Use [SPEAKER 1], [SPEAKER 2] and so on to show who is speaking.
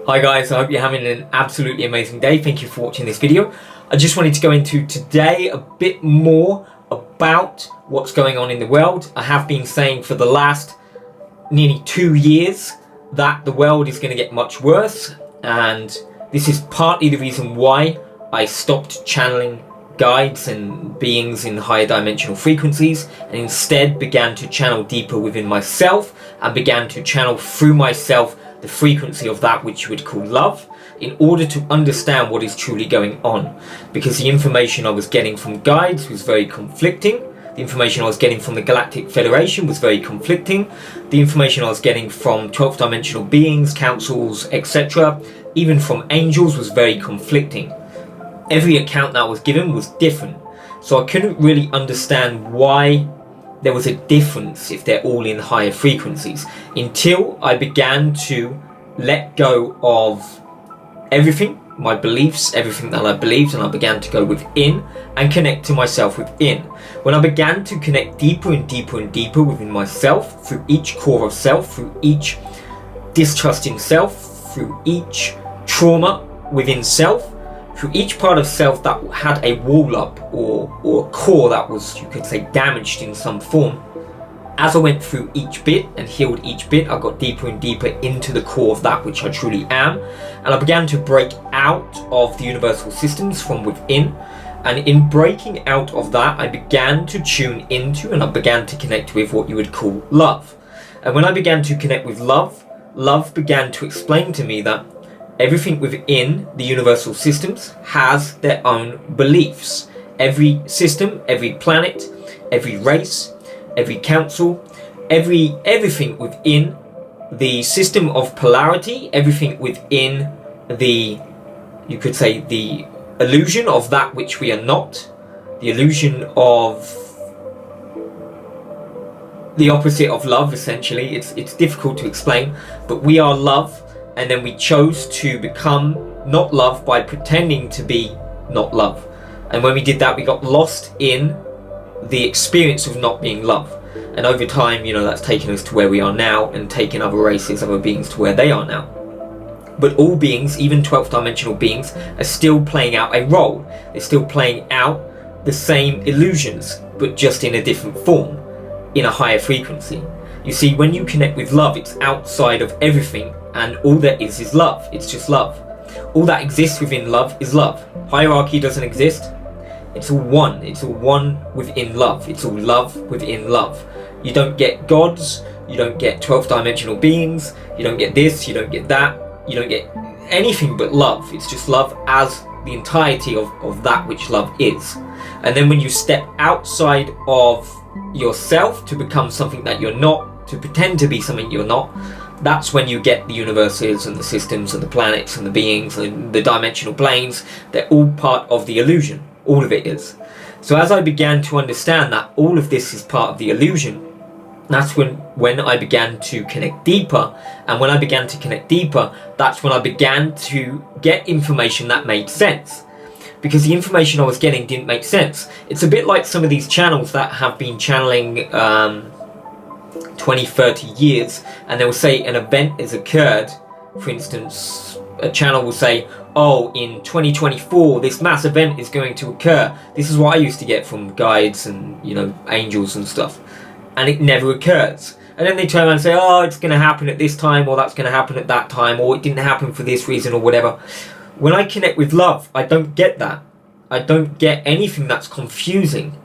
[SPEAKER 1] Hi guys, I hope you're having an absolutely amazing day. Thank you for watching this video. I just wanted to go into today a bit more about what's going on in the world. I have been saying for the last nearly 2 years that the world is going to get much worse, and this is partly the reason why I stopped channeling guides and beings in higher dimensional frequencies and instead began to channel deeper within myself and began to channel through myself the frequency of that which you would call love, in order to understand what is truly going on. Because the information I was getting from guides was very conflicting, the information I was getting from the Galactic Federation was very conflicting, the information I was getting from 12th dimensional beings, councils, etc., even from angels, was very conflicting. Every account that was given was different, so I couldn't really understand why there was a difference if they're all in higher frequencies, until I began to let go of everything, my beliefs, everything that I believed, and I began to go within and connect to myself within. When I began to connect deeper and deeper and deeper within myself, through each core of self, through each distrust in self, through each trauma within self, through each part of self that had a wall up or a core that was, you could say, damaged in some form. As I went through each bit and healed each bit, I got deeper and deeper into the core of that which I truly am, and I began to break out of the universal systems from within. And in breaking out of that, I began to tune into and I began to connect with what you would call love. And when I began to connect with love, love began to explain to me that everything within the universal systems has their own beliefs. Every system, every planet, every race, every council, everything within the system of polarity, everything within the, you could say, the illusion of that which we are not, the illusion of the opposite of love, essentially. It's difficult to explain, but we are love. And then we chose to become not love by pretending to be not love. And when we did that, we got lost in the experience of not being love. And over time, that's taken us to where we are now and taken other races, other beings to where they are now. But all beings, even 12th dimensional beings, are still playing out a role. They're still playing out the same illusions, but just in a different form, in a higher frequency. You see, when you connect with love, it's outside of everything, and all there is love. It's just love. All that exists within love is love. Hierarchy doesn't exist. It's all one. It's all one within love. It's all love within love. You don't get gods. You don't get 12th dimensional beings. You don't get this. You don't get that. You don't get anything but love. It's just love as the entirety of that which love is. And then when you step outside of yourself to become something that you're not, to pretend to be something you're not, that's when you get the universes and the systems and the planets and the beings and the dimensional planes. They're all part of the illusion. All of it is. So as I began to understand that all of this is part of the illusion, that's when I began to connect deeper. And when I began to connect deeper, that's when I began to get information that made sense. Because the information I was getting didn't make sense. It's a bit like some of these channels that have been channeling 20, 30 years, and they will say an event has occurred. For instance, a channel will say, oh, in 2024 this mass event is going to occur. This is what I used to get from guides and angels and stuff, and it never occurs. And then they turn around and say, oh, it's going to happen at this time, or that's going to happen at that time, or it didn't happen for this reason, or whatever. When I connect with love, I don't get that. I don't get anything that's confusing.